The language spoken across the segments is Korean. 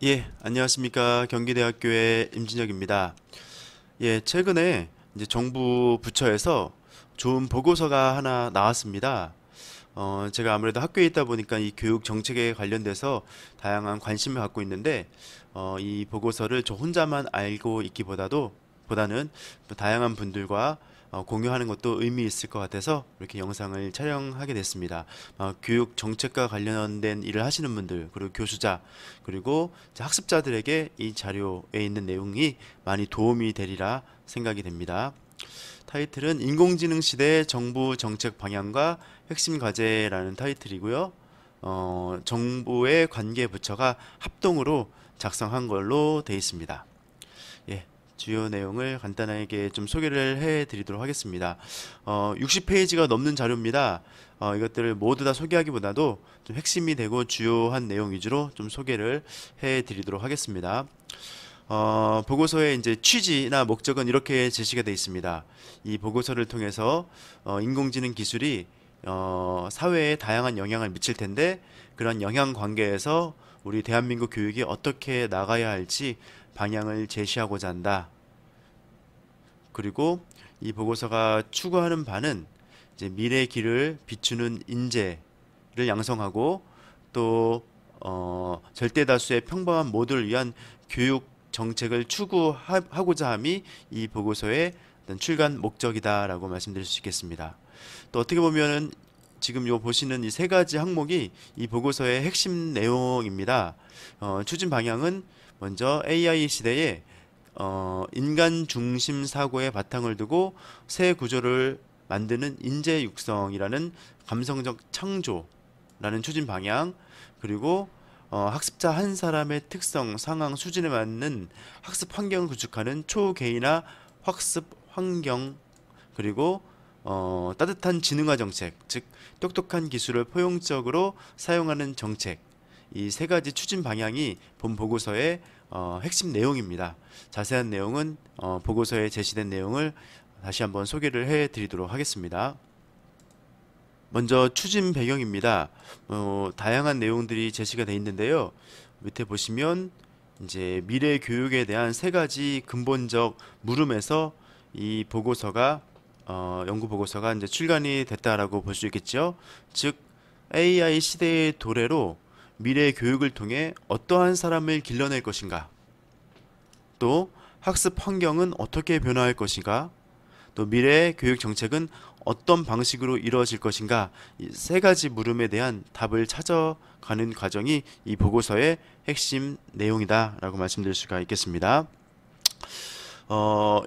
예, 안녕하십니까. 경기대학교의 임진혁입니다. 예, 최근에 이제 정부 부처에서 좋은 보고서가 하나 나왔습니다. 제가 아무래도 학교에 있다 보니까 이 교육 정책에 관련돼서 다양한 관심을 갖고 있는데, 이 보고서를 저 혼자만 알고 보다는 또 다양한 분들과 공유하는 것도 의미 있을 것 같아서 이렇게 영상을 촬영하게 됐습니다. 교육 정책과 관련된 일을 하시는 분들, 그리고 교수자, 그리고 이제 학습자들에게 이 자료에 있는 내용이 많이 도움이 되리라 생각이 됩니다. 타이틀은 인공지능 시대의 정부 정책 방향과 핵심 과제라는 타이틀이고요. 정부의 관계 부처가 합동으로 작성한 걸로 되어 있습니다. 예, 주요 내용을 간단하게 좀 소개를 해 드리도록 하겠습니다. 60페이지가 넘는 자료입니다. 이것들을 모두 다 소개하기보다도 좀 핵심이 되고 주요한 내용 위주로 좀 소개를 해 드리도록 하겠습니다. 보고서의 이제 취지나 목적은 이렇게 제시가 되어 있습니다. 이 보고서를 통해서 인공지능 기술이 사회에 다양한 영향을 미칠 텐데, 그런 영향 관계에서 우리 대한민국 교육이 어떻게 나가야 할지 방향을 제시하고자 한다. 그리고 이 보고서가 추구하는 바는 이제 미래의 길을 비추는 인재를 양성하고, 또 절대 다수의 평범한 모두를 위한 교육 정책을 추구하고자 함이 이 보고서의 어떤 출간 목적이다라고 말씀드릴 수 있겠습니다. 또 어떻게 보면은 지금 요 보시는 이 세 가지 항목이 이 보고서의 핵심 내용입니다. 추진 방향은 먼저 AI 시대에 인간 중심 사고의 바탕을 두고 새 구조를 만드는 인재 육성이라는 감성적 창조라는 추진 방향, 그리고 학습자 한 사람의 특성, 상황, 수준에 맞는 학습 환경을 구축하는 초개인화 학습 환경, 그리고 따뜻한 지능화 정책, 즉 똑똑한 기술을 포용적으로 사용하는 정책, 이 세 가지 추진 방향이 본 보고서의 핵심 내용입니다. 자세한 내용은 보고서에 제시된 내용을 다시 한번 소개를 해 드리도록 하겠습니다. 먼저 추진 배경입니다. 다양한 내용들이 제시가 되어 있는데요. 밑에 보시면 이제 미래 교육에 대한 세 가지 근본적 물음에서 이 보고서가 연구 보고서가 이제 출간이 됐다라고 볼 수 있겠죠. 즉 AI 시대의 도래로 미래 교육을 통해 어떠한 사람을 길러낼 것인가, 또 학습 환경은 어떻게 변화할 것인가, 또 미래의 교육 정책은 어떤 방식으로 이루어질 것인가, 이 세 가지 물음에 대한 답을 찾아가는 과정이 이 보고서의 핵심 내용이다라고 말씀드릴 수가 있겠습니다.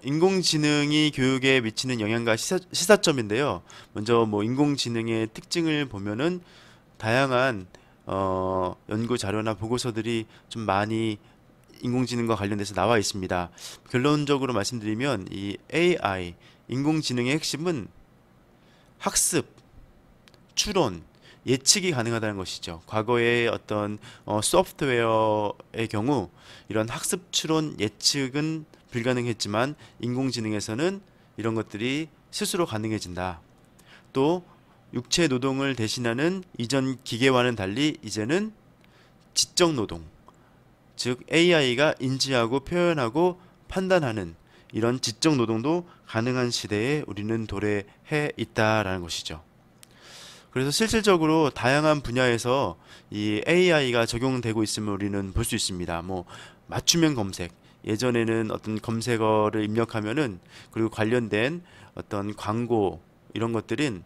인공지능이 교육에 미치는 영향과 시사점인데요. 먼저 뭐 인공지능의 특징을 보면은 다양한 연구 자료나 보고서들이 좀 많이 인공지능과 관련돼서 나와 있습니다. 결론적으로 말씀드리면 이 AI, 인공지능의 핵심은 학습, 추론, 예측이 가능하다는 것이죠. 과거의 어떤 소프트웨어의 경우 이런 학습, 추론, 예측은 불가능했지만 인공지능에서는 이런 것들이 스스로 가능해진다. 또 육체 노동을 대신하는 이전 기계와는 달리 이제는 지적 노동, 즉 AI가 인지하고 표현하고 판단하는 이런 지적 노동도 가능한 시대에 우리는 도래해 있다라는 것이죠. 그래서 실질적으로 다양한 분야에서 이 AI가 적용되고 있음을 우리는 볼 수 있습니다. 뭐 맞춤형 검색, 예전에는 어떤 검색어를 입력하면은, 그리고 관련된 어떤 광고 이런 것들은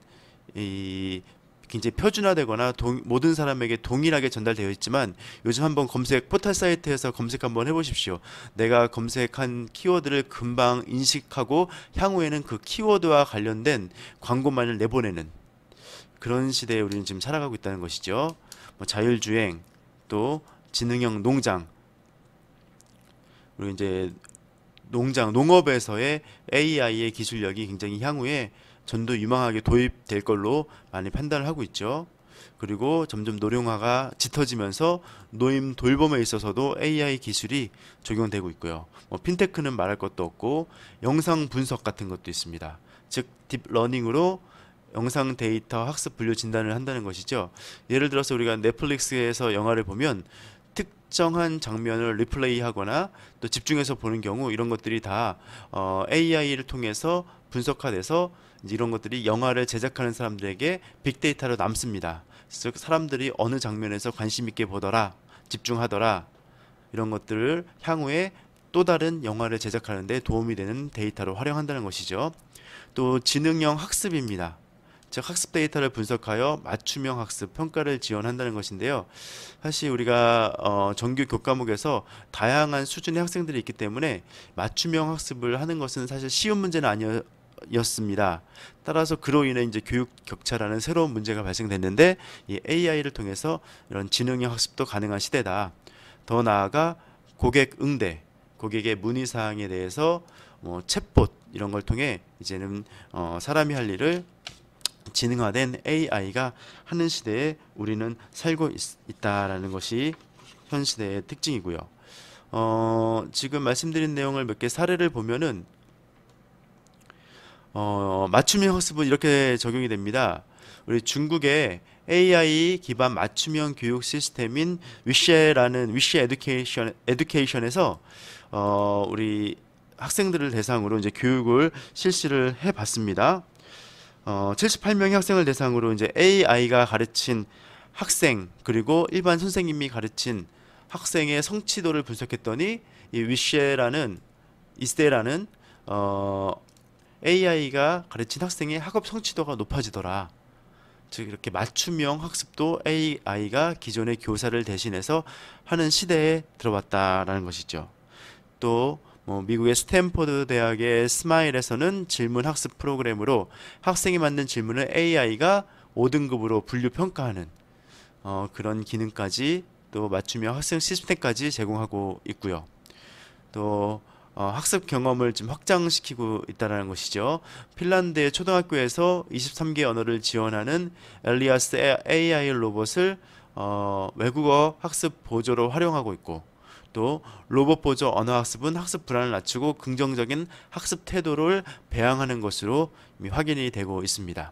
이 굉장히 표준화되거나 모든 사람에게 동일하게 전달되어 있지만, 요즘 한번 검색 포털 사이트에서 검색 한번 해보십시오. 내가 검색한 키워드를 금방 인식하고 향후에는 그 키워드와 관련된 광고만을 내보내는 그런 시대에 우리는 지금 살아가고 있다는 것이죠. 뭐 자율주행, 또 지능형 농장, 그리고 이제 농업에서의 AI의 기술력이 굉장히 향후에 전도 유망하게 도입될 걸로 많이 판단을 하고 있죠. 그리고 점점 노령화가 짙어지면서 노임 돌봄에 있어서도 AI 기술이 적용되고 있고요. 뭐 핀테크는 말할 것도 없고 영상 분석 같은 것도 있습니다. 즉 딥러닝으로 영상 데이터 학습 분류 진단을 한다는 것이죠. 예를 들어서 우리가 넷플릭스에서 영화를 보면 특정한 장면을 리플레이하거나 또 집중해서 보는 경우 이런 것들이 다 AI를 통해서 분석화돼서 이제 이런 것들이 영화를 제작하는 사람들에게 빅데이터로 남습니다. 즉 사람들이 어느 장면에서 관심 있게 보더라, 집중하더라 이런 것들을 향후에 또 다른 영화를 제작하는 데 도움이 되는 데이터로 활용한다는 것이죠. 또 지능형 학습입니다. 즉 학습 데이터를 분석하여 맞춤형 학습 평가를 지원한다는 것인데요. 사실 우리가 정규 교과목에서 다양한 수준의 학생들이 있기 때문에 맞춤형 학습을 하는 것은 사실 쉬운 문제는 아니었습니다. 따라서 그로 인해 이제 교육 격차라는 새로운 문제가 발생됐는데 이 AI를 통해서 이런 지능형 학습도 가능한 시대다. 더 나아가 고객 응대, 고객의 문의 사항에 대해서 챗봇 이런 걸 통해 이제는 사람이 할 일을 지능화된 AI가 하는 시대에 우리는 살고 있다라는 것이 현 시대의 특징이고요. 지금 말씀드린 내용을 몇 개 사례를 보면은 맞춤형 학습은 이렇게 적용이 됩니다. 우리 중국의 AI 기반 맞춤형 교육 시스템인 위셰라는 위셰 에듀케이션에서 우리 학생들을 대상으로 이제 교육을 실시를 해봤습니다. 78명의 학생을 대상으로 이제 AI가 가르친 학생 그리고 일반 선생님이 가르친 학생의 성취도를 분석했더니 이 위셰라는 이세라는 AI가 가르친 학생의 학업 성취도가 높아지더라. 즉 이렇게 맞춤형 학습도 AI가 기존의 교사를 대신해서 하는 시대에 들어왔다라는 것이죠. 또 미국의 스탠포드 대학의 스마일에서는 질문 학습 프로그램으로 학생이 만든 질문을 AI가 5등급으로 분류 평가하는 그런 기능까지 또 맞춤형 학습 시스템까지 제공하고 있고요. 또 학습 경험을 좀 확장시키고 있다는 것이죠. 핀란드의 초등학교에서 23개 언어를 지원하는 엘리아스 AI 로봇을 외국어 학습 보조로 활용하고 있고 또 로봇 보조 언어 학습은 학습 불안을 낮추고 긍정적인 학습 태도를 배양하는 것으로 이미 확인이 되고 있습니다.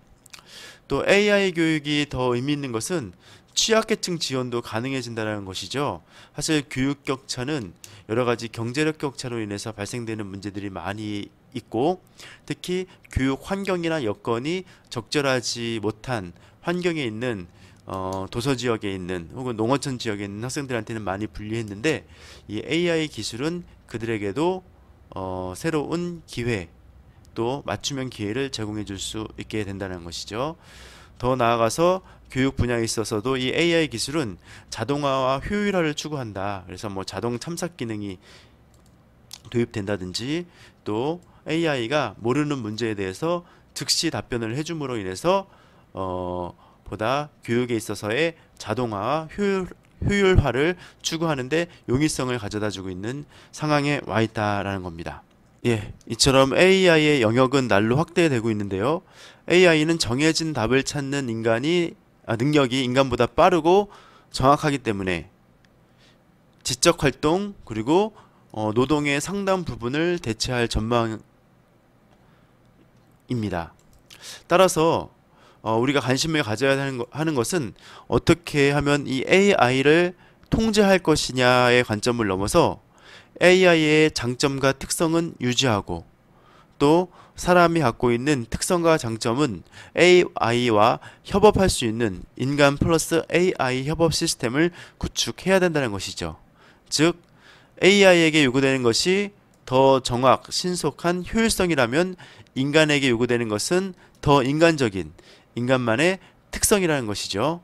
또 AI 교육이 더 의미 있는 것은 취약계층 지원도 가능해진다는 것이죠. 사실 교육 격차는 여러 가지 경제력 격차로 인해서 발생되는 문제들이 많이 있고 특히 교육 환경이나 여건이 적절하지 못한 환경에 있는 도서 지역에 있는 혹은 농어촌 지역에 있는 학생들한테는 많이 불리했는데 이 AI 기술은 그들에게도 새로운 기회 또 맞춤형 기회를 제공해 줄 수 있게 된다는 것이죠. 더 나아가서 교육 분야에 있어서도 이 AI 기술은 자동화와 효율화를 추구한다. 그래서 자동 탐색 기능이 도입된다든지 또 AI가 모르는 문제에 대해서 즉시 답변을 해줌으로 인해서 보다 교육에 있어서의 자동화와 효율화를 추구하는데 용이성을 가져다주고 있는 상황에 와 있다라는 겁니다. 예, 이처럼 AI의 영역은 날로 확대되고 있는데요. AI는 정해진 답을 찾는 능력이 인간보다 빠르고 정확하기 때문에 지적 활동 그리고 노동의 상당 부분을 대체할 전망입니다. 따라서 우리가 관심을 가져야 하는 것은 어떻게 하면 이 AI를 통제할 것이냐의 관점을 넘어서 AI의 장점과 특성은 유지하고 또 사람이 갖고 있는 특성과 장점은 AI와 협업할 수 있는 인간 플러스 AI 협업 시스템을 구축해야 된다는 것이죠. 즉 AI에게 요구되는 것이 더 정확, 신속한 효율성이라면 인간에게 요구되는 것은 더 인간적인 인간만의 특성이라는 것이죠.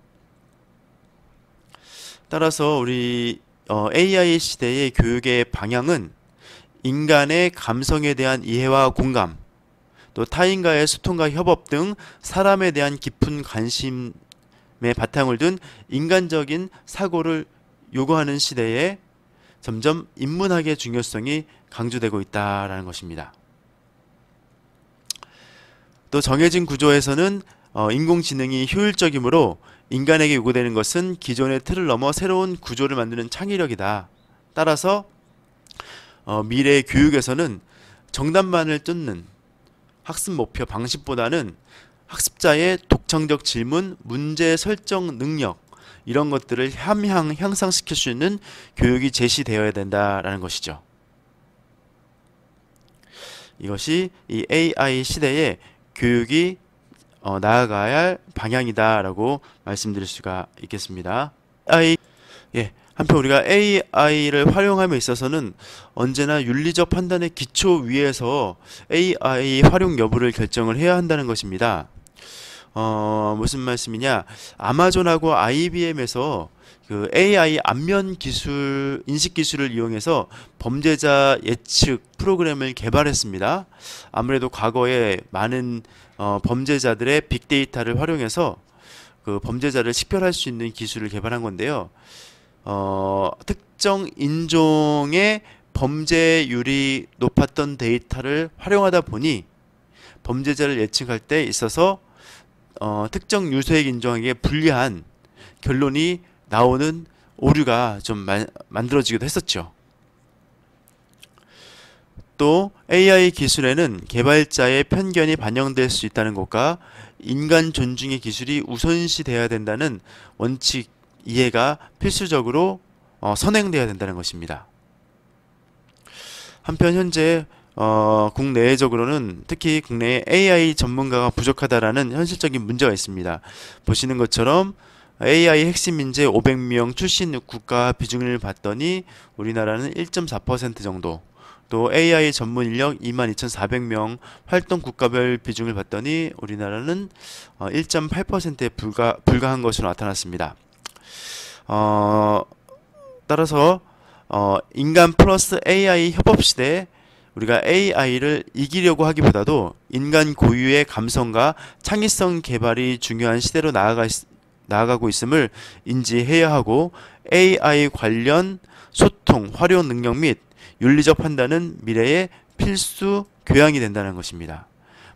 따라서 우리 AI 시대의 교육의 방향은 인간의 감성에 대한 이해와 공감, 또 타인과의 소통과 협업 등 사람에 대한 깊은 관심에 바탕을 둔 인간적인 사고를 요구하는 시대에 점점 인문학의 중요성이 강조되고 있다는 것입니다. 또 정해진 구조에서는 인공지능이 효율적이므로 인간에게 요구되는 것은 기존의 틀을 넘어 새로운 구조를 만드는 창의력이다. 따라서 미래의 교육에서는 정답만을 뜯는 학습 목표 방식보다는 학습자의 독창적 질문, 문제 설정 능력 이런 것들을 향상시킬 수 있는 교육이 제시되어야 된다라는 것이죠. 이것이 이 AI 시대에 교육이 나아가야 할 방향이다라고 말씀드릴 수가 있겠습니다. 한편 우리가 AI를 활용함에 있어서는 언제나 윤리적 판단의 기초 위에서 AI 활용 여부를 결정을 해야 한다는 것입니다. 무슨 말씀이냐? 아마존하고 IBM에서 그 AI 안면 기술, 인식 기술을 이용해서 범죄자 예측 프로그램을 개발했습니다. 아무래도 과거에 많은 범죄자들의 빅데이터를 활용해서 그 범죄자를 식별할 수 있는 기술을 개발한 건데요. 특정 인종의 범죄율이 높았던 데이터를 활용하다 보니 범죄자를 예측할 때 있어서 특정 유색 인종에게 불리한 결론이 나오는 오류가 좀 만들어지기도 했었죠. 또 AI 기술에는 개발자의 편견이 반영될 수 있다는 것과 인간 존중의 기술이 우선시돼야 된다는 원칙 이해가 필수적으로 선행돼야 된다는 것입니다. 한편 현재 국내적으로는 특히 국내에 AI 전문가가 부족하다라는 현실적인 문제가 있습니다. 보시는 것처럼 AI 핵심 인재 500명 출신 국가 비중을 봤더니 우리나라는 1.4% 정도, 또 AI 전문 인력 22,400명 활동 국가별 비중을 봤더니 우리나라는 1.8%에 불과한 것으로 나타났습니다. 따라서 인간 플러스 AI 협업 시대에 우리가 AI를 이기려고 하기보다도 인간 고유의 감성과 창의성 개발이 중요한 시대로 나아가고 있음을 인지해야 하고, AI 관련 소통, 활용 능력 및 윤리적 판단은 미래의 필수 교양이 된다는 것입니다.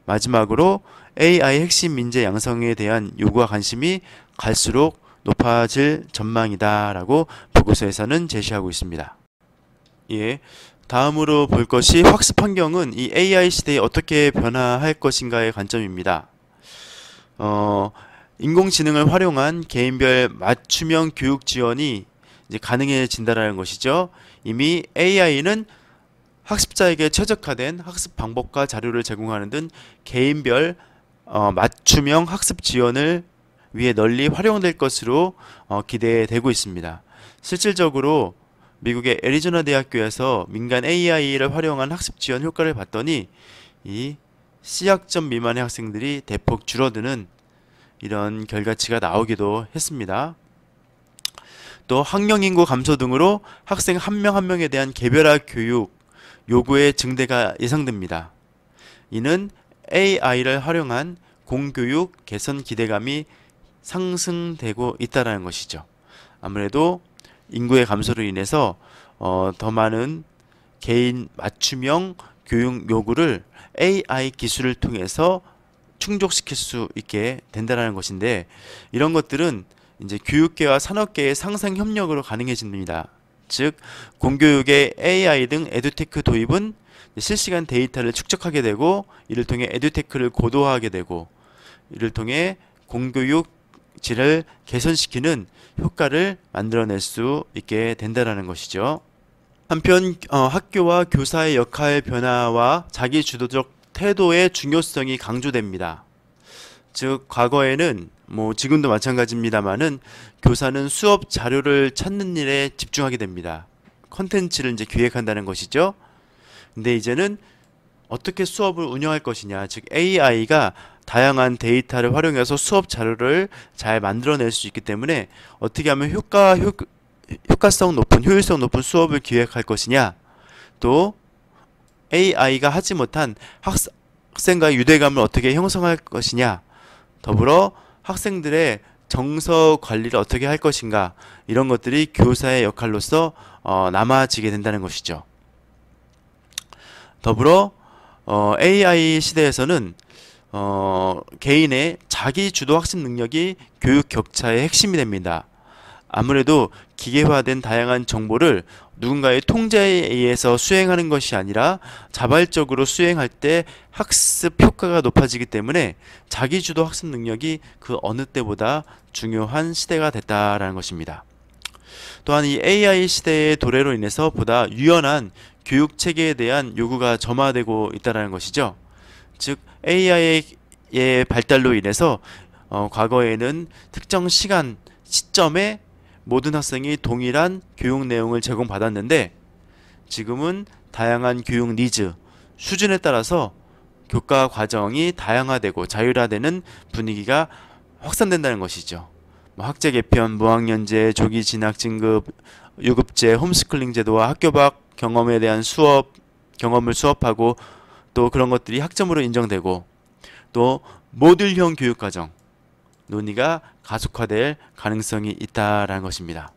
마지막으로 AI 핵심 인재 양성에 대한 요구와 관심이 갈수록 높아질 전망이다라고 보고서에서는 제시하고 있습니다. 다음으로 볼 것이 학습 환경은 이 AI 시대에 어떻게 변화할 것인가의 관점입니다. 인공지능을 활용한 개인별 맞춤형 교육 지원이 이제 가능해진다는 것이죠. 이미 AI는 학습자에게 최적화된 학습 방법과 자료를 제공하는 등 개인별 맞춤형 학습 지원을 위해 널리 활용될 것으로 기대되고 있습니다. 실질적으로 미국의 애리조나 대학교에서 민간 AI를 활용한 학습 지원 효과를 봤더니 이 C학점 미만의 학생들이 대폭 줄어드는 이런 결과치가 나오기도 했습니다. 또 학령 인구 감소 등으로 학생 한 명 한 명에 대한 개별화 교육 요구의 증대가 예상됩니다. 이는 AI를 활용한 공교육 개선 기대감이 상승되고 있다는 것이죠. 아무래도 인구의 감소로 인해서 더 많은 개인 맞춤형 교육 요구를 AI 기술을 통해서 충족시킬 수 있게 된다는 것인데, 이런 것들은 이제 교육계와 산업계의 상생 협력으로 가능해집니다. 즉 공교육의 AI 등 에듀테크 도입은 실시간 데이터를 축적하게 되고, 이를 통해 에듀테크를 고도화하게 되고, 이를 통해 공교육 질을 개선시키는 효과를 만들어낼 수 있게 된다는 것이죠. 한편 학교와 교사의 역할 변화와 자기주도적 태도의 중요성이 강조됩니다. 즉 과거에는 지금도 마찬가지입니다만은 교사는 수업 자료를 찾는 일에 집중하게 됩니다. 컨텐츠를 이제 기획한다는 것이죠. 근데 이제는 어떻게 수업을 운영할 것이냐, 즉 AI가 다양한 데이터를 활용해서 수업 자료를 잘 만들어낼 수 있기 때문에 어떻게 하면 효과성 높은, 효율성 높은 수업을 기획할 것이냐, 또 AI가 하지 못한 학생과의 유대감을 어떻게 형성할 것이냐, 더불어 학생들의 정서 관리를 어떻게 할 것인가, 이런 것들이 교사의 역할로서 남아지게 된다는 것이죠. 더불어 AI 시대에서는 개인의 자기주도 학습 능력이 교육 격차의 핵심이 됩니다. 아무래도 기계화된 다양한 정보를 누군가의 통제에 의해서 수행하는 것이 아니라 자발적으로 수행할 때 학습 효과가 높아지기 때문에 자기주도 학습 능력이 그 어느 때보다 중요한 시대가 됐다라는 것입니다. 또한 이 AI 시대의 도래로 인해서 보다 유연한 교육 체계에 대한 요구가 점화되고 있다는 것이죠. 즉 AI의 발달로 인해서 과거에는 특정 시간, 시점에 모든 학생이 동일한 교육 내용을 제공받았는데 지금은 다양한 교육 니즈, 수준에 따라서 교과 과정이 다양화되고 자율화되는 분위기가 확산된다는 것이죠. 학제 개편, 무학년제, 조기 진학 진급, 유급제, 홈스쿨링 제도와 학교 밖 경험에 대한 경험을 수업하고 또 그런 것들이 학점으로 인정되고 또 모듈형 교육과정 논의가 가속화될 가능성이 있다라는 것입니다.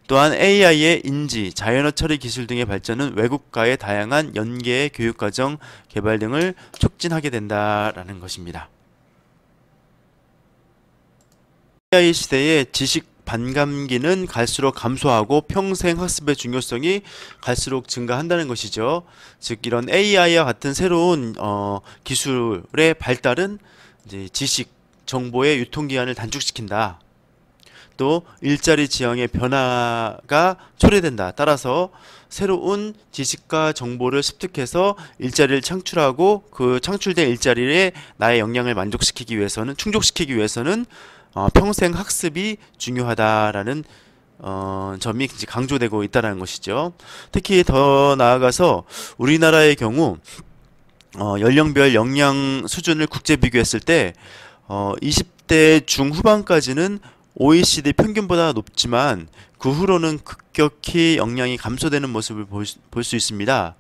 또한 AI의 인지, 자연어 처리 기술 등의 발전은 외국과의 다양한 연계의 교육과정 개발 등을 촉진하게 된다라는 것입니다. AI 시대의 지식 반감기는 갈수록 감소하고 평생 학습의 중요성이 갈수록 증가한다는 것이죠. 즉 이런 AI와 같은 새로운 기술의 발달은 이제 지식, 정보의 유통기한을 단축시킨다. 또 일자리 지형의 변화가 초래된다. 따라서 새로운 지식과 정보를 습득해서 일자리를 창출하고 그 창출된 일자리에 나의 역량을 만족시키기 위해서는 충족시키기 위해서는 평생 학습이 중요하다라는 점이 강조되고 있다는 것이죠. 특히 더 나아가서 우리나라의 경우 연령별 역량 수준을 국제 비교했을 때 20대 중후반까지는 OECD 평균보다 높지만 그 후로는 급격히 역량이 감소되는 모습을 볼 수 있습니다.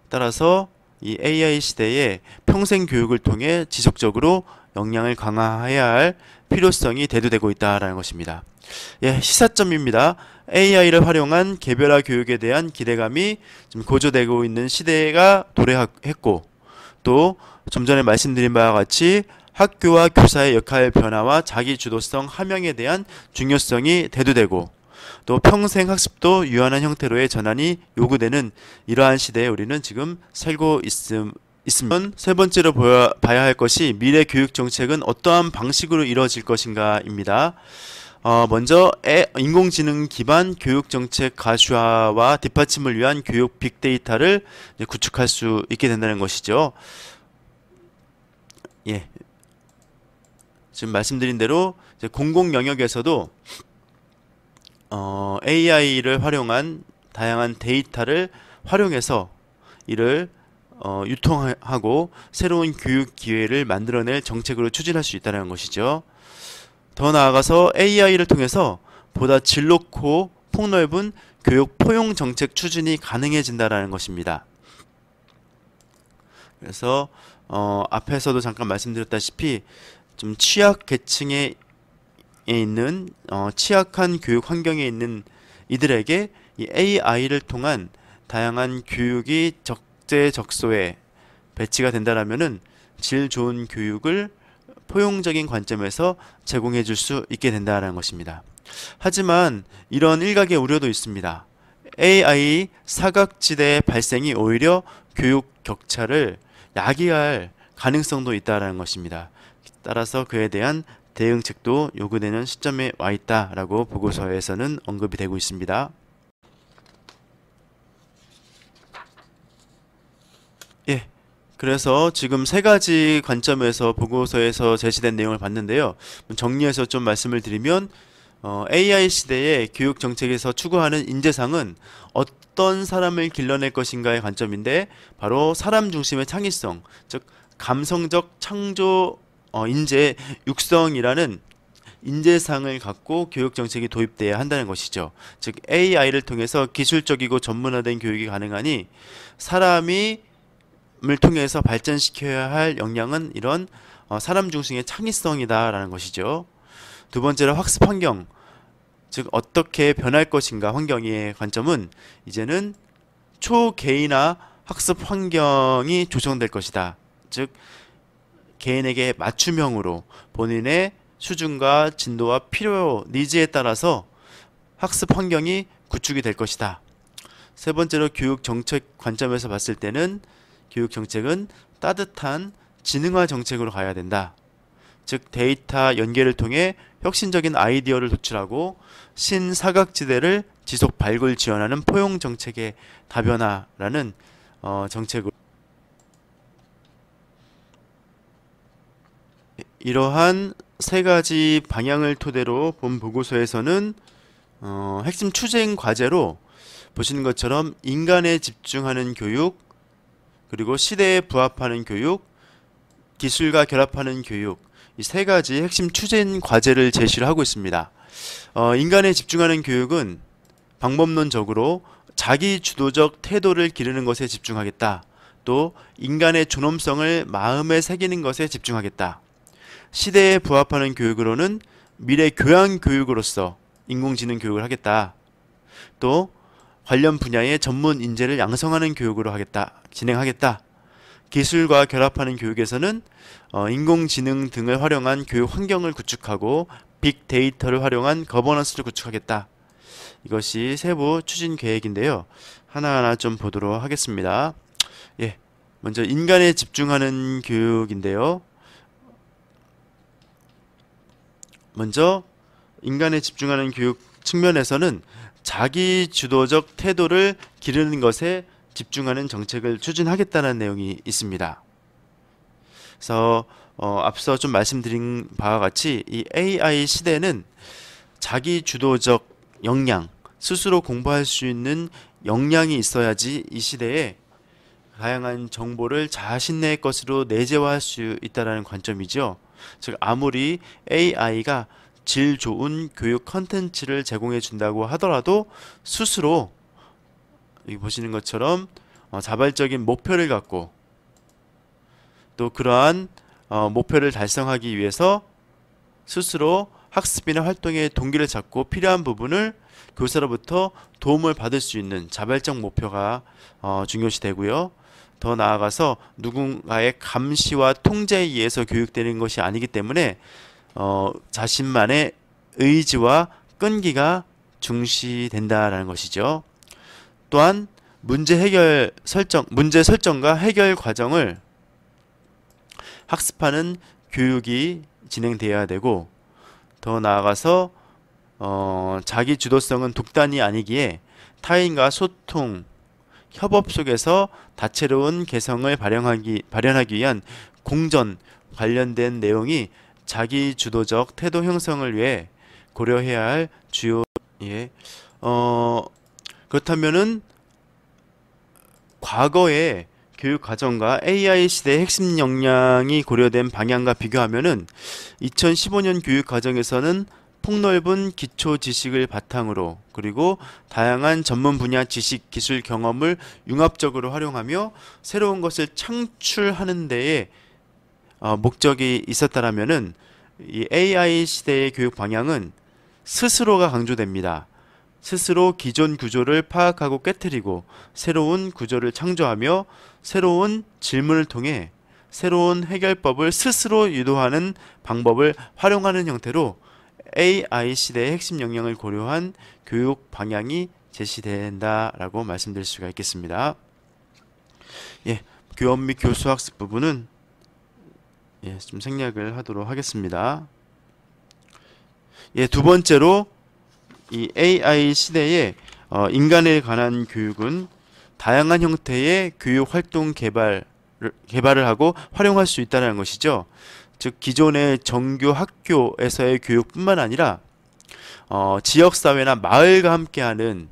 따라서 이 AI 시대에 평생 교육을 통해 지속적으로 역량을 강화해야 할 필요성이 대두되고 있다는 것입니다. 예, 시사점입니다. AI를 활용한 개별화 교육에 대한 기대감이 좀 고조되고 있는 시대가 도래했고 또 좀 전에 말씀드린 바와 같이 학교와 교사의 역할 변화와 자기 주도성 함양에 대한 중요성이 대두되고 또 평생 학습도 유한한 형태로의 전환이 요구되는 이러한 시대에 우리는 지금 살고 있으면 세 번째로 봐야 할 것이 미래 교육 정책은 어떠한 방식으로 이루어질 것인가입니다. 먼저 인공지능 기반 교육 정책 가시화와 뒷받침을 위한 교육 빅데이터를 구축할 수 있게 된다는 것이죠. 예. 지금 말씀드린 대로 공공 영역에서도 AI를 활용한 다양한 데이터를 활용해서 이를 유통하고 새로운 교육 기회를 만들어낼 정책으로 추진할 수 있다는 것이죠. 더 나아가서 AI를 통해서 보다 질 높고 폭넓은 교육 포용 정책 추진이 가능해진다는 것입니다. 그래서 앞에서도 잠깐 말씀드렸다시피 좀 취약 계층에 있는 취약한 교육 환경에 있는 이들에게 이 AI를 통한 다양한 교육이 적재적소에 배치가 된다라면은 질 좋은 교육을 포용적인 관점에서 제공해 줄 수 있게 된다는 것입니다. 하지만 이런 일각의 우려도 있습니다. AI 사각지대 발생이 오히려 교육 격차를 야기할 가능성도 있다는 것입니다. 따라서 그에 대한 대응책도 요구되는 시점에 와 있다라고 보고서에서는 언급이 되고 있습니다. 예. 그래서 지금 세 가지 관점에서 보고서에서 제시된 내용을 봤는데요. 정리해서 좀 말씀을 드리면 AI 시대의 교육 정책에서 추구하는 인재상은 어떤 사람을 길러낼 것인가의 관점인데 바로 사람 중심의 창의성, 즉 감성적 창조 인재 육성이라는 인재상을 갖고 교육 정책이 도입돼야 한다는 것이죠. 즉 AI를 통해서 기술적이고 전문화된 교육이 가능하니 사람이 을 통해서 발전시켜야 할 역량은 이런 사람 중심의 창의성이다라는 것이죠. 두 번째로 학습 환경, 즉 어떻게 변할 것인가 환경의 관점은 이제는 초개인화 학습 환경이 조성될 것이다. 즉 개인에게 맞춤형으로 본인의 수준과 진도와 필요, 니즈에 따라서 학습 환경이 구축이 될 것이다. 세 번째로 교육 정책 관점에서 봤을 때는 교육 정책은 따뜻한 지능화 정책으로 가야 된다. 즉 데이터 연계를 통해 혁신적인 아이디어를 도출하고 신사각지대를 지속 발굴 지원하는 포용 정책의 다변화라는 정책으로 이러한 세 가지 방향을 토대로 본 보고서에서는 핵심 추진 과제로 보시는 것처럼 인간에 집중하는 교육, 그리고 시대에 부합하는 교육, 기술과 결합하는 교육, 이 세 가지 핵심 추진 과제를 제시를 하고 있습니다. 인간에 집중하는 교육은 방법론적으로 자기 주도적 태도를 기르는 것에 집중하겠다. 또 인간의 존엄성을 마음에 새기는 것에 집중하겠다. 시대에 부합하는 교육으로는 미래 교양 교육으로서 인공지능 교육을 하겠다. 또 관련 분야의 전문 인재를 양성하는 교육으로 진행하겠다. 기술과 결합하는 교육에서는 인공지능 등을 활용한 교육 환경을 구축하고 빅데이터를 활용한 거버넌스를 구축하겠다. 이것이 세부 추진 계획인데요. 하나하나 좀 보도록 하겠습니다. 예, 먼저 인간에 집중하는 교육인데요. 먼저 인간에 집중하는 교육 측면에서는 자기 주도적 태도를 기르는 것에 집중하는 정책을 추진하겠다는 내용이 있습니다. 그래서 앞서 좀 말씀드린 바와 같이 이 AI 시대는 자기 주도적 역량, 스스로 공부할 수 있는 역량이 있어야지 이 시대에 다양한 정보를 자신의 것으로 내재화할 수 있다는 관점이죠. 즉 아무리 AI가 질 좋은 교육 컨텐츠를 제공해 준다고 하더라도 스스로 여기 보시는 것처럼 자발적인 목표를 갖고 또 그러한 목표를 달성하기 위해서 스스로 학습이나 활동의 동기를 찾고 필요한 부분을 교사로부터 도움을 받을 수 있는 자발적 목표가 중요시 되고요. 더 나아가서 누군가의 감시와 통제에 의해서 교육되는 것이 아니기 때문에 자신만의 의지와 끈기가 중시된다라는 것이죠. 또한 문제 설정과 해결 과정을 학습하는 교육이 진행되어야 되고, 더 나아가서 자기 주도성은 독단이 아니기에 타인과 소통, 협업 속에서 다채로운 개성을 발현하기 위한 공전 관련된 내용이 자기 주도적 태도 형성을 위해 고려해야 할 주요. 그렇다면은 과거의 교육 과정과 AI 시대의 핵심 역량이 고려된 방향과 비교하면은 2015년 교육 과정에서는 폭넓은 기초 지식을 바탕으로 그리고 다양한 전문 분야 지식, 기술, 경험을 융합적으로 활용하며 새로운 것을 창출하는 데에 목적이 있었다라면은 이 AI 시대의 교육 방향은 스스로가 강조됩니다. 스스로 기존 구조를 파악하고 깨트리고 새로운 구조를 창조하며 새로운 질문을 통해 새로운 해결법을 스스로 유도하는 방법을 활용하는 형태로 AI 시대의 핵심 역량을 고려한 교육 방향이 제시된다라고 말씀드릴 수가 있겠습니다. 예, 교원 및 교수 학습 부분은 좀 생략을 하도록 하겠습니다. 두 번째로 이 AI 시대의 인간에 관한 교육은 다양한 형태의 교육 활동 개발을 하고 활용할 수 있다는 것이죠. 즉 기존의 정규 학교에서의 교육뿐만 아니라 지역사회나 마을과 함께하는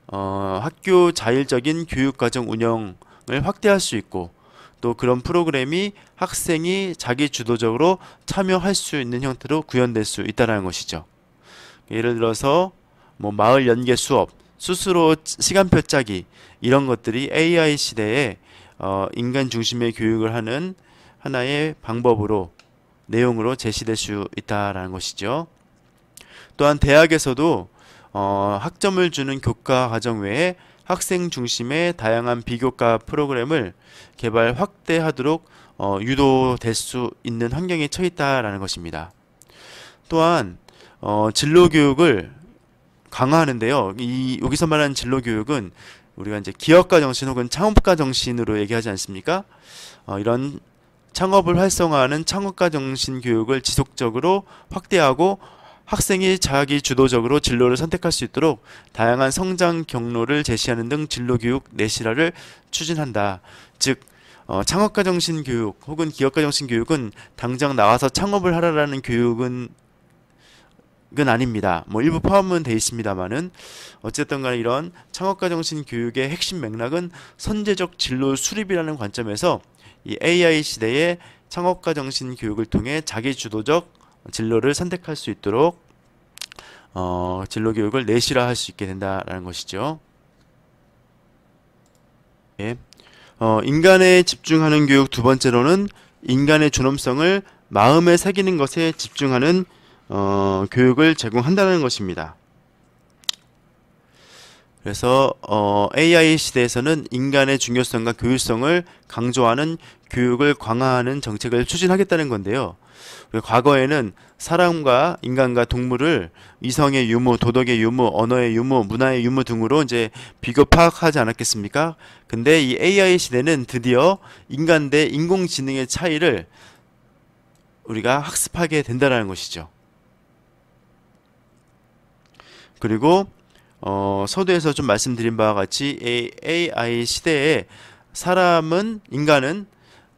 학교 자율적인 교육과정 운영을 확대할 수 있고, 또 그런 프로그램이 학생이 자기 주도적으로 참여할 수 있는 형태로 구현될 수 있다는 것이죠. 예를 들어서 마을 연계 수업, 스스로 시간표 짜기, 이런 것들이 AI 시대에 인간 중심의 교육을 하는 하나의 방법으로, 내용으로 제시될 수 있다라는 것이죠. 또한 대학에서도 학점을 주는 교과 과정 외에 학생 중심의 다양한 비교과 프로그램을 개발 확대하도록 유도될 수 있는 환경에 처해 있다라는 것입니다. 또한 진로 교육을 강화하는데요. 여기서 말하는 진로 교육은 우리가 이제 기업가 정신 혹은 창업가 정신으로 얘기하지 않습니까? 이런 창업을 활성화하는 창업가 정신 교육을 지속적으로 확대하고 학생이 자기 주도적으로 진로를 선택할 수 있도록 다양한 성장 경로를 제시하는 등 진로 교육 내실화를 추진한다. 즉 창업가 정신 교육 혹은 기업가 정신 교육은 당장 나와서 창업을 하라라는 교육은 아닙니다. 뭐 일부 포함은 돼 있습니다만은 어쨌든 간에 이런 창업가 정신 교육의 핵심 맥락은 선제적 진로 수립이라는 관점에서 이 AI 시대의 창업가 정신 교육을 통해 자기 주도적 진로를 선택할 수 있도록 진로 교육을 내실화할 수 있게 된다라는 것이죠. 예. 인간에 집중하는 교육 두 번째로는 인간의 존엄성을 마음에 새기는 것에 집중하는 교육을 제공한다는 것입니다. 그래서 AI 시대에서는 인간의 중요성과 교육성을 강조하는 교육을 강화하는 정책을 추진하겠다는 건데요. 과거에는 사람과 인간과 동물을 이성의 유무, 도덕의 유무, 언어의 유무, 문화의 유무 등으로 이제 비교 파악하지 않았겠습니까? 근데 이 AI 시대는 드디어 인간 대 인공지능의 차이를 우리가 학습하게 된다는 것이죠. 그리고 서두에서 좀 말씀드린 바와 같이 AI 시대에 인간은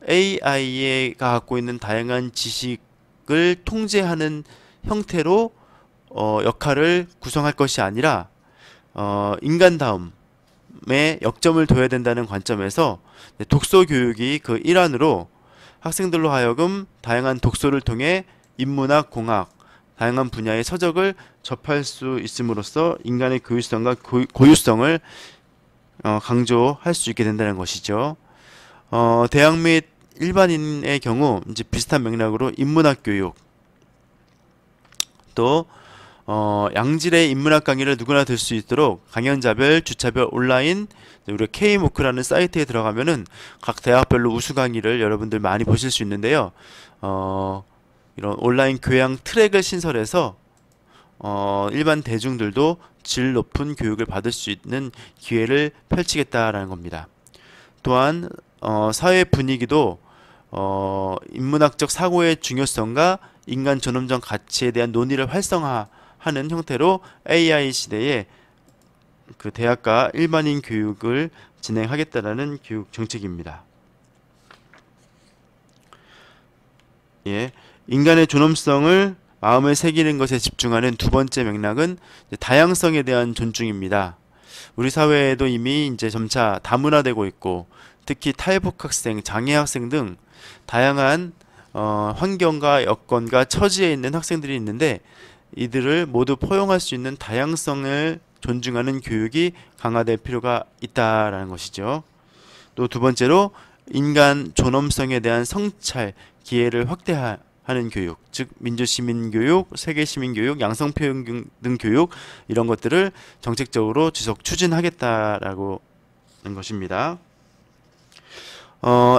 AI가 갖고 있는 다양한 지식을 통제하는 형태로 역할을 구성할 것이 아니라 인간다움에 역점을 둬야 된다는 관점에서 독서 교육이 그 일환으로 학생들로 하여금 다양한 독서를 통해 인문학, 공학, 다양한 분야의 서적을 접할 수 있음으로써 인간의 교육성과 고유성을 강조할 수 있게 된다는 것이죠. 대학 및 일반인의 경우 이제 비슷한 맥락으로 인문학 교육, 또 양질의 인문학 강의를 누구나 들 수 있도록 강연자별, 주차별 온라인, 우리가 K모크라는 사이트에 들어가면은 각 대학별로 우수 강의를 여러분들 많이 보실 수 있는데요. 이런 온라인 교양 트랙을 신설해서 일반 대중들도 질 높은 교육을 받을 수 있는 기회를 펼치겠다라는 겁니다. 또한 사회 분위기도 인문학적 사고의 중요성과 인간 존엄적 가치에 대한 논의를 활성화하는 형태로 AI 시대에 그 대학과 일반인 교육을 진행하겠다라는 교육 정책입니다. 예, 인간의 존엄성을 마음에 새기는 것에 집중하는 두 번째 맥락은 다양성에 대한 존중입니다. 우리 사회에도 이미 이제 점차 다문화되고 있고, 특히 탈북 학생, 장애 학생 등 다양한 환경과 여건과 처지에 있는 학생들이 있는데, 이들을 모두 포용할 수 있는 다양성을 존중하는 교육이 강화될 필요가 있다라는 것이죠. 또 두 번째로 인간 존엄성에 대한 성찰 기회를 확대하는 교육, 즉 민주시민교육, 세계시민교육, 양성표현 등 교육, 이런 것들을 정책적으로 지속 추진하겠다라고 하는 것입니다.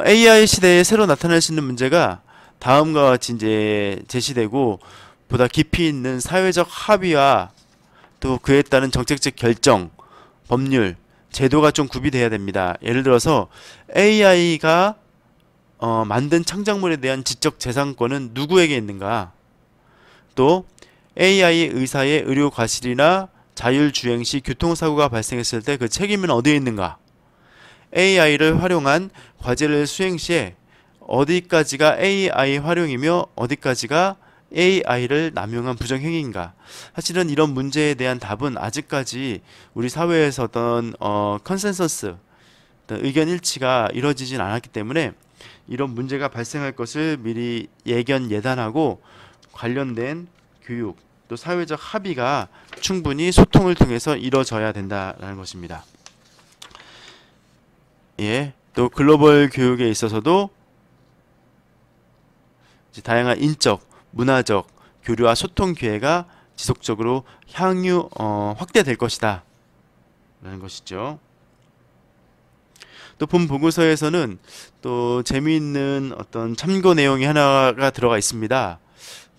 AI 시대에 새로 나타날 수 있는 문제가 다음과 같이 이제 제시되고, 보다 깊이 있는 사회적 합의와 또 그에 따른 정책적 결정, 법률, 제도가 좀 구비돼야 됩니다. 예를 들어서 AI가 만든 창작물에 대한 지적 재산권은 누구에게 있는가? 또 AI 의사의 의료 과실이나 자율주행 시 교통사고가 발생했을 때 그 책임은 어디에 있는가? AI를 활용한 과제를 수행 시에 어디까지가 AI 활용이며 어디까지가 AI를 남용한 부정행위인가? 사실은 이런 문제에 대한 답은 아직까지 우리 사회에서 어떤 컨센서스, 어떤 의견 일치가 이루어지진 않았기 때문에 이런 문제가 발생할 것을 미리 예견하고 관련된 교육, 또 사회적 합의가 충분히 소통을 통해서 이루어져야 된다는 것입니다. 예, 또 글로벌 교육에 있어서도 이제 다양한 인적, 문화적 교류와 소통 기회가 지속적으로 향후 확대될 것이다 라는 것이죠. 또 본 보고서에서는 또 재미있는 어떤 참고 내용이 하나가 들어가 있습니다.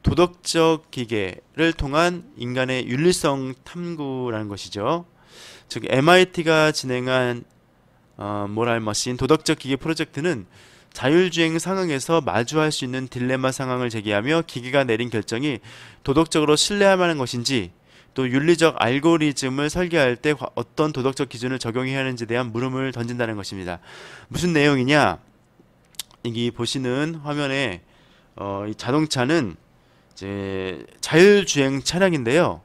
도덕적 기계를 통한 인간의 윤리성 탐구라는 것이죠. 즉 MIT가 진행한 모랄 머신 도덕적 기계 프로젝트는 자율주행 상황에서 마주할 수 있는 딜레마 상황을 제기하며 기계가 내린 결정이 도덕적으로 신뢰할 만한 것인지, 또 윤리적 알고리즘을 설계할 때 어떤 도덕적 기준을 적용해야 하는지에 대한 물음을 던진다는 것입니다. 무슨 내용이냐? 여기 보시는 화면에 이 자동차는 이제 자율주행 차량인데요.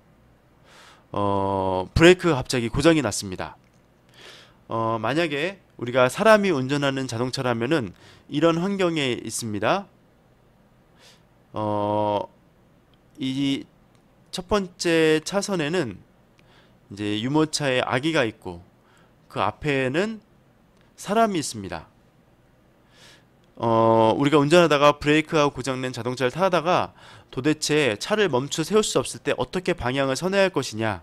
브레이크가 갑자기 고장이 났습니다. 만약에 우리가 사람이 운전하는 자동차라면은 이런 환경에 있습니다. 이 첫 번째 차선에는 이제 유모차에 아기가 있고 그 앞에는 사람이 있습니다. 우리가 운전하다가 브레이크가 고장낸 자동차를 타다가 도대체 차를 멈춰 세울 수 없을 때 어떻게 방향을 선회할 것이냐,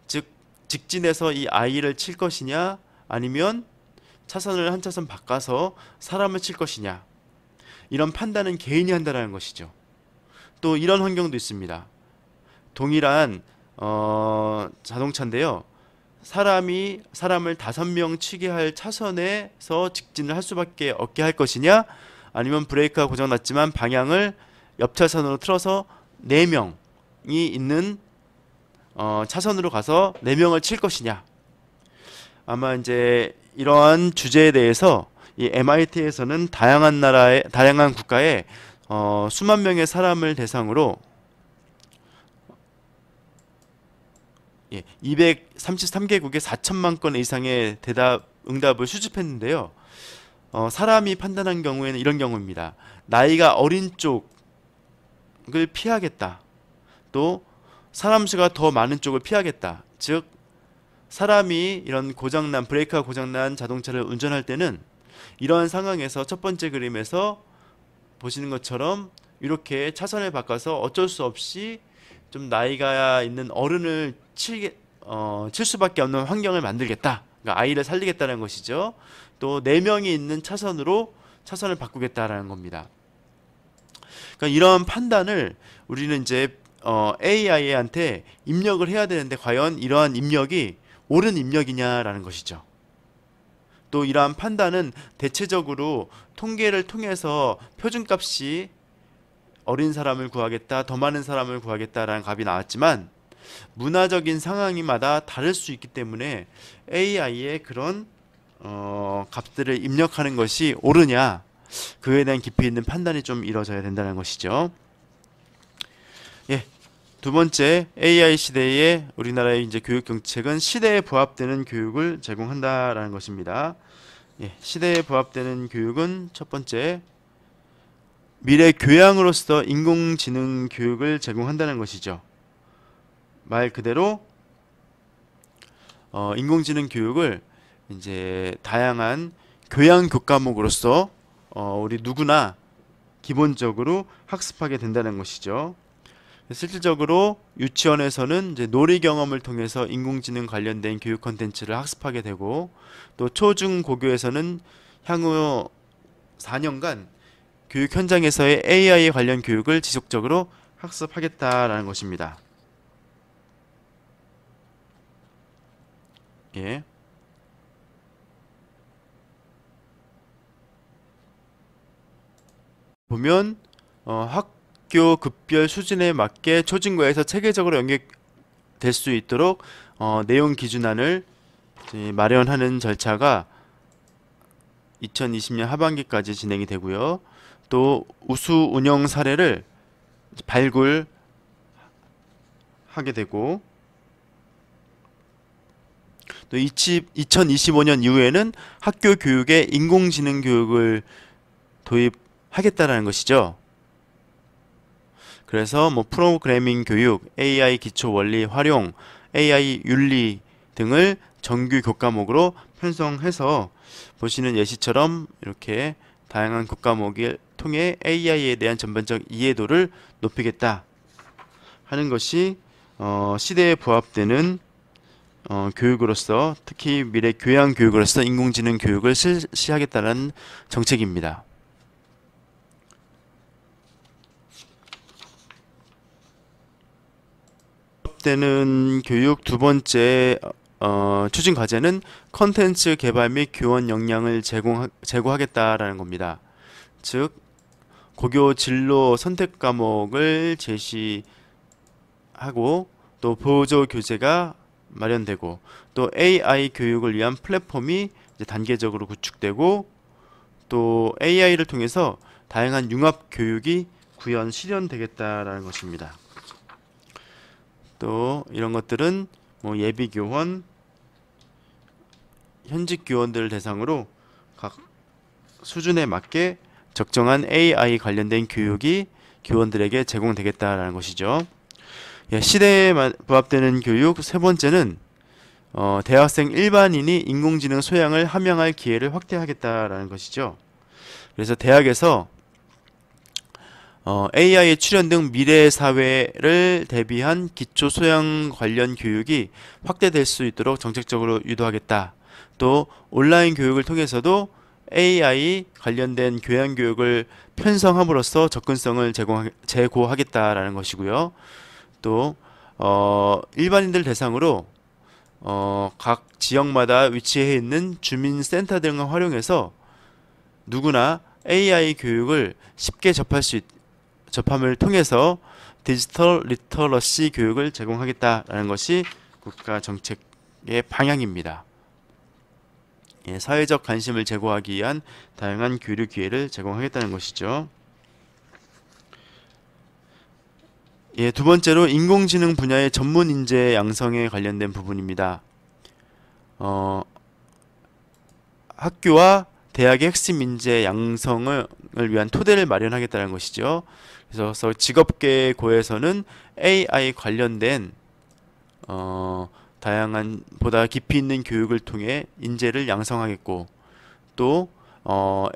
즉 직진해서 이 아이를 칠 것이냐, 아니면 차선을 한 차선 바꿔서 사람을 칠 것이냐, 이런 판단은 개인이 한다는 것이죠. 또 이런 환경도 있습니다. 동일한 자동차인데요. 사람이 사람을 5명 치게 할 차선에서 직진을 할 수밖에 없게 할 것이냐, 아니면 브레이크가 고장났지만 방향을 옆 차선으로 틀어서 4명이 있는 차선으로 가서 4명을 칠 것이냐. 아마 이제 이러한 주제에 대해서 이 MIT에서는 다양한 국가에 수만 명의 사람을 대상으로 233개국에 4천만 건 이상의 응답을 수집했는데요. 사람이 판단한 경우에는 이런 경우입니다. 나이가 어린 쪽을 피하겠다. 또 사람 수가 더 많은 쪽을 피하겠다. 즉 사람이 이런 브레이크가 고장난 자동차를 운전할 때는 이러한 상황에서 첫 번째 그림에서 보시는 것처럼 이렇게 차선을 바꿔서 어쩔 수 없이 좀 나이가 있는 어른을 칠 수밖에 없는 환경을 만들겠다. 그러니까 아이를 살리겠다는 것이죠. 또 4명이 있는 차선을 바꾸겠다라는 겁니다. 그러니까 이런 판단을 우리는 이제 AI한테 입력을 해야 되는데 과연 이러한 입력이 옳은 입력이냐라는 것이죠. 또 이러한 판단은 대체적으로 통계를 통해서 표준값이 어린 사람을 구하겠다, 더 많은 사람을 구하겠다라는 값이 나왔지만 문화적인 상황마다 다를 수 있기 때문에 AI의 그런 값들을 입력하는 것이 옳으냐, 그에 대한 깊이 있는 판단이 좀 이루어져야 된다는 것이죠. 예, 두 번째, AI 시대의 우리나라의 이제 교육 정책은 시대에 부합되는 교육을 제공한다라는 것입니다. 예, 시대에 부합되는 교육은 첫 번째, 미래 교양으로서 인공지능 교육을 제공한다는 것이죠. 말 그대로 인공지능 교육을 이제 다양한 교양 교과목으로서 우리 누구나 기본적으로 학습하게 된다는 것이죠. 실질적으로 유치원에서는 이제 놀이 경험을 통해서 인공지능 관련된 교육 콘텐츠를 학습하게 되고, 또 초중 고교에서는 향후 4년간 교육 현장에서의 AI 관련 교육을 지속적으로 학습하겠다라는 것입니다. 예. 보면 학교 급별 수준에 맞게 초중고에서 체계적으로 연계될 수 있도록 내용 기준안을 마련하는 절차가 2020년 하반기까지 진행이 되고요. 또 우수 운영 사례를 발굴하게 되고, 또 2025년 이후에는 학교 교육에 인공지능 교육을 도입하겠다라는 것이죠. 그래서 뭐 프로그래밍 교육, AI 기초 원리 활용, AI 윤리 등을 정규 교과목으로 편성해서 보시는 예시처럼 이렇게 다양한 교과목을 통해 AI에 대한 전반적 이해도를 높이겠다 하는 것이 시대에 부합되는 교육으로서, 특히 미래 교양 교육으로서 인공지능 교육을 실시하겠다는 정책입니다. 부합되는 교육 두 번째 추진 과제는 컨텐츠 개발 및 교원 역량을 제고하겠다라는 겁니다. 즉 고교 진로 선택 과목을 제시하고 또 보조 교재가 마련되고 또 AI 교육을 위한 플랫폼이 이제 단계적으로 구축되고 또 AI를 통해서 다양한 융합 교육이 구현 실현되겠다라는 것입니다. 또 이런 것들은 뭐 예비 교원, 현직 교원들을 대상으로 각 수준에 맞게 적정한 AI 관련된 교육이 교원들에게 제공되겠다라는 것이죠. 시대에 부합되는 교육 세 번째는 대학생 일반인이 인공지능 소양을 함양할 기회를 확대하겠다라는 것이죠. 그래서 대학에서 AI의 출현 등 미래 사회를 대비한 기초 소양 관련 교육이 확대될 수 있도록 정책적으로 유도하겠다. 또 온라인 교육을 통해서도 AI 관련된 교양 교육을 편성함으로써 접근성을 제고하겠다라는 것이고요. 또 일반인들 대상으로 각 지역마다 위치해 있는 주민센터 등을 활용해서 누구나 AI 교육을 쉽게 접함을 통해서 디지털 리터러시 교육을 제공하겠다라는 것이 국가 정책의 방향입니다. 사회적 관심을 제고하기 위한 다양한 교류 기회를 제공하겠다는 것이죠. 두 번째로 인공지능 분야의 전문 인재 양성에 관련된 부분입니다. 학교와 대학의 핵심 인재 양성을 위한 토대를 마련하겠다는 것이죠. 그래서 직업계고에서는 AI 관련된 다양한 보다 깊이 있는 교육을 통해 인재를 양성하겠고 또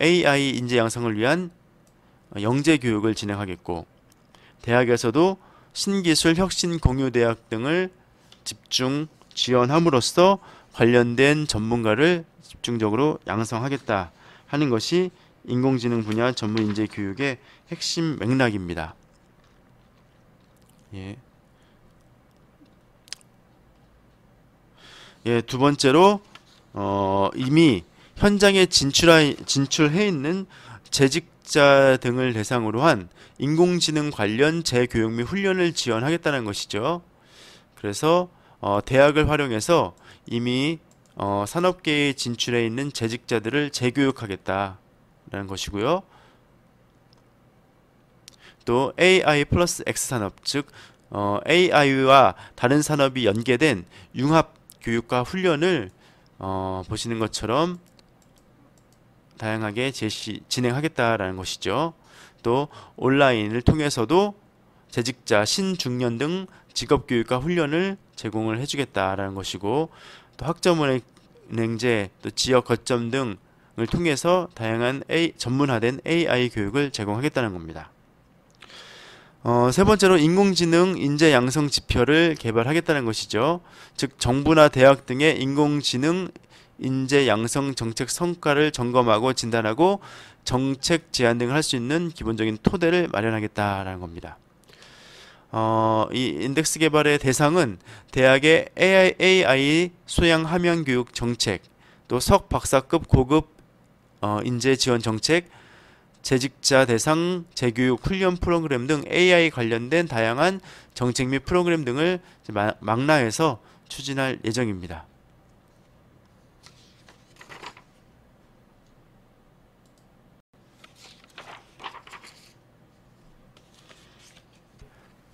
AI 인재 양성을 위한 영재 교육을 진행하겠고 대학에서도 신기술 혁신 공유대학 등을 집중 지원함으로써 관련된 전문가를 집중적으로 양성하겠다 하는 것이 인공지능 분야 전문 인재 교육의 핵심 맥락입니다. 두 번째로 이미 현장에 진출해 있는 재직자 등을 대상으로 한 인공지능 관련 재교육 및 훈련을 지원하겠다는 것이죠. 그래서 대학을 활용해서 이미 산업계에 진출해 있는 재직자들을 재교육하겠다라는 것이고요. 또 AI 플러스 X 산업, 즉 AI와 다른 산업이 연계된 융합 교육과 훈련을 보시는 것처럼 다양하게 진행하겠다라는 것이죠. 또 온라인을 통해서도 재직자, 신중년 등 직업교육과 훈련을 제공을 해주겠다라는 것이고 또 학점은행제, 또 지역 거점 등을 통해서 다양한 전문화된 AI 교육을 제공하겠다는 겁니다. 세 번째로 인공지능 인재 양성 지표를 개발하겠다는 것이죠. 즉 정부나 대학 등의 인공지능 인재 양성 정책 성과를 점검하고 진단하고 정책 제안 등을 할 수 있는 기본적인 토대를 마련하겠다라는 겁니다. 이 인덱스 개발의 대상은 대학의 AI 소양 함양 교육 정책, 또 박사급 고급 인재 지원 정책, 재직자 대상 재교육 훈련 프로그램 등 AI 관련된 다양한 정책 및 프로그램 등을 망라해서 추진할 예정입니다.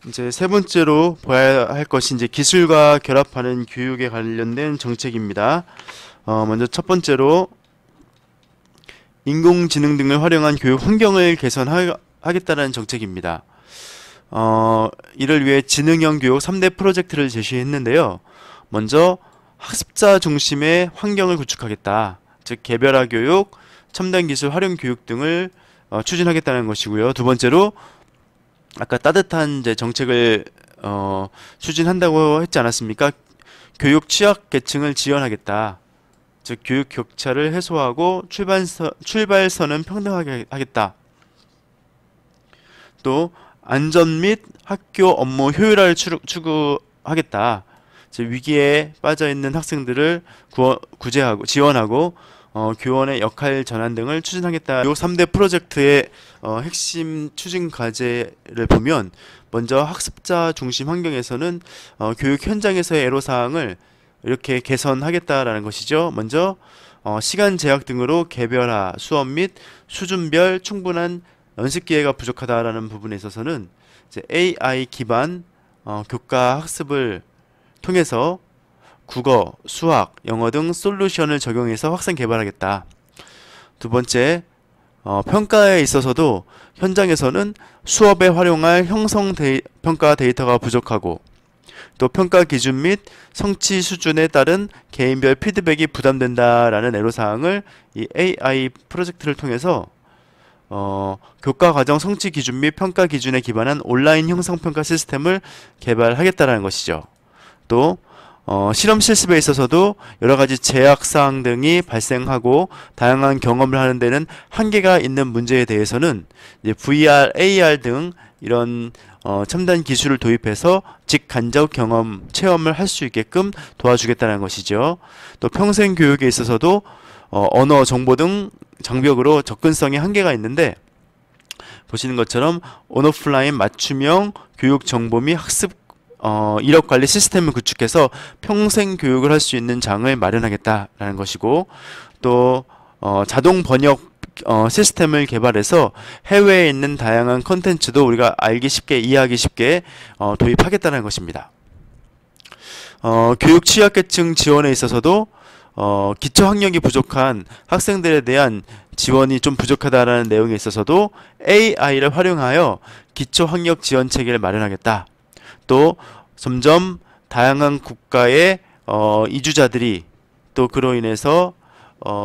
이제 세 번째로 봐야 할 것이 이제 기술과 결합하는 교육에 관련된 정책입니다. 먼저 첫 번째로 인공지능 등을 활용한 교육 환경을 개선하겠다는 정책입니다. 이를 위해 지능형 교육 3대 프로젝트를 제시했는데요. 먼저 학습자 중심의 환경을 구축하겠다. 즉 개별화 교육, 첨단 기술 활용 교육 등을 추진하겠다는 것이고요. 두 번째로 아까 따뜻한 이제 정책을 추진한다고 했지 않았습니까? 교육 취약 계층을 지원하겠다. 즉 교육 격차를 해소하고 출발선은 평등하게 하겠다. 또 안전 및 학교 업무 효율화를 하겠다. 즉 위기에 빠져 있는 학생들을 구제하고 지원하고 교원의 역할 전환 등을 추진하겠다. 요 3대 프로젝트의 핵심 추진 과제를 보면 먼저 학습자 중심 환경에서는 교육 현장에서의 애로사항을 이렇게 개선하겠다라는 것이죠. 먼저 시간 제약 등으로 개별화, 수업 및 수준별 충분한 연습 기회가 부족하다라는 부분에 있어서는 이제 AI 기반 교과 학습을 통해서 국어, 수학, 영어 등 솔루션을 적용해서 확산 개발하겠다. 두 번째, 평가에 있어서도 현장에서는 수업에 활용할 평가 데이터가 부족하고 또 평가 기준 및 성취 수준에 따른 개인별 피드백이 부담된다라는 애로사항을 이 AI 프로젝트를 통해서 교과 과정 성취 기준 및 평가 기준에 기반한 온라인 형성평가 시스템을 개발하겠다는 것이죠. 또 실험 실습에 있어서도 여러가지 제약사항 등이 발생하고 다양한 경험을 하는 데는 한계가 있는 문제에 대해서는 이제 VR, AR 등 이런 첨단 기술을 도입해서 직간접 경험, 체험을 할 수 있게끔 도와주겠다는 것이죠. 또 평생 교육에 있어서도 언어, 정보 등 장벽으로 접근성에 한계가 있는데 보시는 것처럼 온오프라인 맞춤형 교육 정보 및 학습 이력 관리 시스템을 구축해서 평생 교육을 할 수 있는 장을 마련하겠다라는 것이고 또 자동 번역 시스템을 개발해서 해외에 있는 다양한 컨텐츠도 우리가 알기 쉽게 이해하기 쉽게 도입하겠다는 것입니다. 교육 취약계층 지원에 있어서도 기초 학력이 부족한 학생들에 대한 지원이 좀 부족하다라는 내용에 있어서도 AI를 활용하여 기초 학력 지원 체계를 마련하겠다. 또 점점 다양한 국가의 이주자들이 또 그로 인해서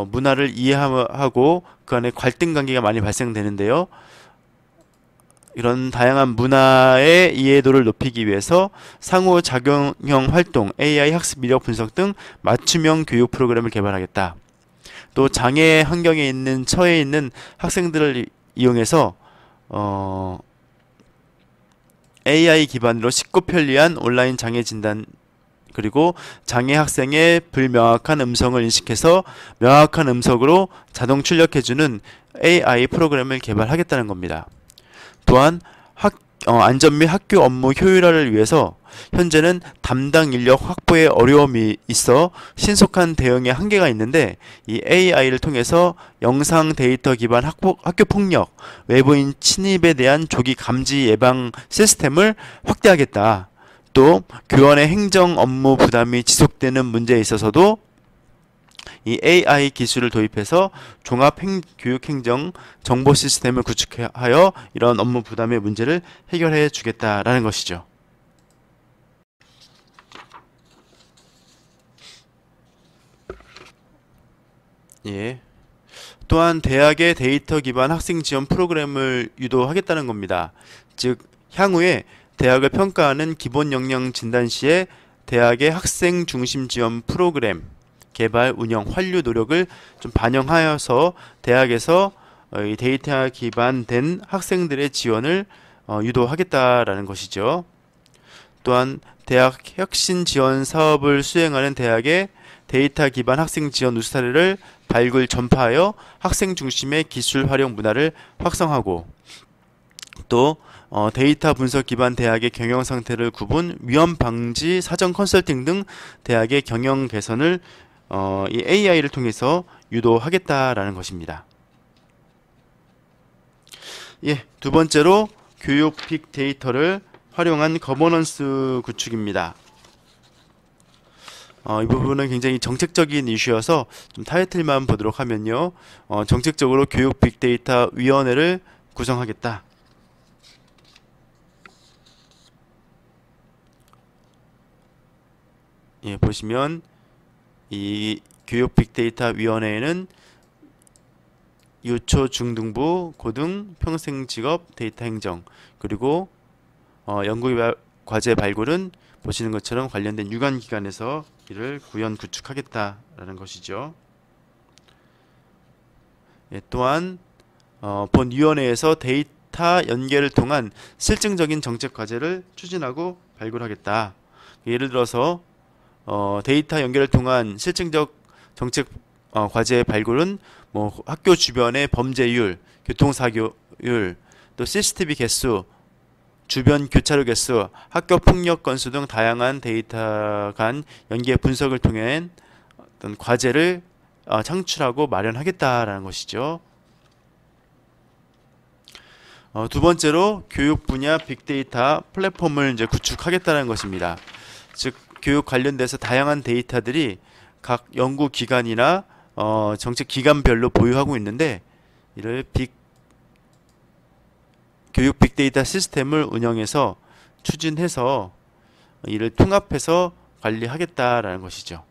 문화를 이해하고 그 안에 갈등 관계가 많이 발생되는데요. 이런 다양한 문화의 이해도를 높이기 위해서 상호작용형 활동, AI 학습 이력 분석 등 맞춤형 교육 프로그램을 개발하겠다. 또 장애 환경에 있는 처해 있는 학생들을 이용해서 AI 기반으로 쉽고 편리한 온라인 장애 진단 그리고 장애 학생의 불명확한 음성을 인식해서 명확한 음성으로 자동 출력해주는 AI 프로그램을 개발하겠다는 겁니다. 또한 안전 및 학교 업무 효율화를 위해서 현재는 담당 인력 확보에 어려움이 있어 신속한 대응에 한계가 있는데 이 AI를 통해서 영상 데이터 기반 학교 폭력, 외부인 침입에 대한 조기 감지 예방 시스템을 확대하겠다. 또 교원의 행정 업무 부담이 지속되는 문제에 있어서도 이 AI 기술을 도입해서 교육행정 정보 시스템을 구축하여 이런 업무 부담의 문제를 해결해 주겠다라는 것이죠. 예. 또한 대학의 데이터 기반 학생 지원 프로그램을 유도하겠다는 겁니다. 즉 향후에 대학을 평가하는 기본 역량 진단 시에 대학의 학생 중심 지원 프로그램 개발, 운영, 환류 노력을 좀 반영하여서 대학에서 이 데이터 기반된 학생들의 지원을 유도하겠다라는 것이죠. 또한 대학 혁신 지원 사업을 수행하는 대학의 데이터 기반 학생 지원 우수 사례를 발굴 전파하여 학생 중심의 기술 활용 문화를 확산하고 또 데이터 분석 기반 대학의 경영 상태를 구분, 위험 방지, 사전 컨설팅 등 대학의 경영 개선을 이 AI를 통해서 유도하겠다라는 것입니다. 예, 두 번째로 교육 빅데이터를 활용한 거버넌스 구축입니다. 이 부분은 굉장히 정책적인 이슈여서 좀 타이틀만 보도록 하면요. 정책적으로 교육 빅데이터 위원회를 구성하겠다. 예, 보시면 이 교육 빅데이터 위원회에는 유초 중등부 고등 평생 직업 데이터 행정 그리고 연구 과제 발굴은 보시는 것처럼 관련된 유관 기관에서 이를 구현 구축하겠다라는 것이죠. 예, 또한 본위원회에서 데이터 연계를 통한 실증적인 정책 과제를 추진하고 발굴하겠다. 예를 들어서 데이터 연결을 통한 실증적 정책 과제의 발굴은 뭐 학교 주변의 범죄율, 교통사고율, 또 CCTV 개수, 주변 교차로 개수, 학교 폭력 건수 등 다양한 데이터 간 연계 분석을 통한 어떤 과제를 창출하고 마련하겠다라는 것이죠. 두 번째로 교육 분야 빅데이터 플랫폼을 이제 구축하겠다는 것입니다. 즉 교육 관련돼서 다양한 데이터들이 각 연구 기관이나 정책 기관별로 보유하고 있는데 이를 교육 빅데이터 시스템을 운영해서 추진해서 이를 통합해서 관리하겠다라는 것이죠.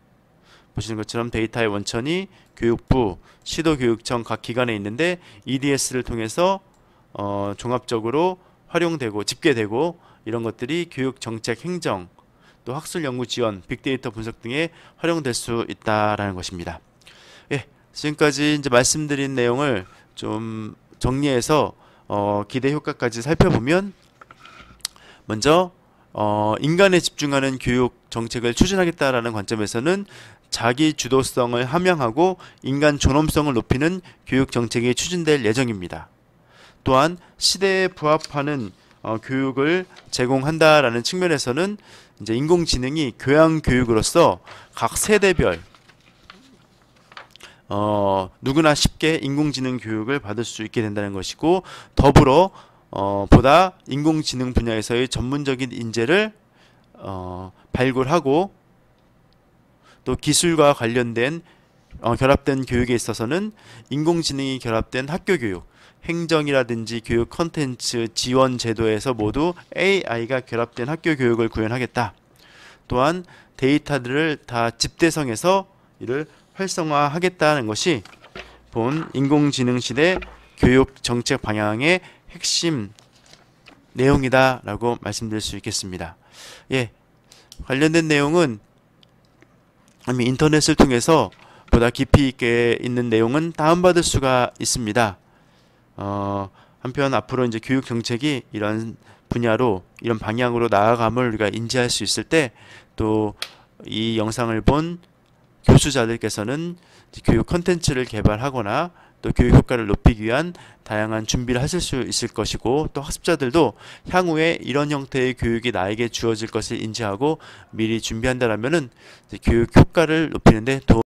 보시는 것처럼 데이터의 원천이 교육부, 시도교육청 각 기관에 있는데 EDS를 통해서 종합적으로 활용되고 집계되고 이런 것들이 교육 정책 행정 또 학술 연구 지원, 빅데이터 분석 등에 활용될 수 있다라는 것입니다. 예, 지금까지 이제 말씀드린 내용을 좀 정리해서 기대 효과까지 살펴보면 먼저 인간에 집중하는 교육 정책을 추진하겠다라는 관점에서는 자기 주도성을 함양하고 인간 존엄성을 높이는 교육 정책이 추진될 예정입니다. 또한 시대에 부합하는 교육을 제공한다라는 측면에서는 이제 인공지능이 교양 교육으로서 각 세대별 누구나 쉽게 인공지능 교육을 받을 수 있게 된다는 것이고 더불어 보다 인공지능 분야에서의 전문적인 인재를 발굴하고 또 기술과 관련된 결합된 교육에 있어서는 인공지능이 결합된 학교 교육, 행정이라든지 교육 컨텐츠 지원 제도에서 모두 AI가 결합된 학교 교육을 구현하겠다. 또한 데이터들을 다 집대성해서 이를 활성화하겠다는 것이 본 인공지능 시대 교육 정책 방향의 핵심 내용이다라고 말씀드릴 수 있겠습니다. 예, 관련된 내용은 인터넷을 통해서 보다 깊이 있게 있는 내용은 다운받을 수가 있습니다. 한편 앞으로 이제 교육 정책이 이런 분야로 이런 방향으로 나아감을 우리가 인지할 수 있을 때 또 이 영상을 본 교수자들께서는 교육 컨텐츠를 개발하거나 또 교육 효과를 높이기 위한 다양한 준비를 하실 수 있을 것이고 또 학습자들도 향후에 이런 형태의 교육이 나에게 주어질 것을 인지하고 미리 준비한다라면은 교육 효과를 높이는 데 도움이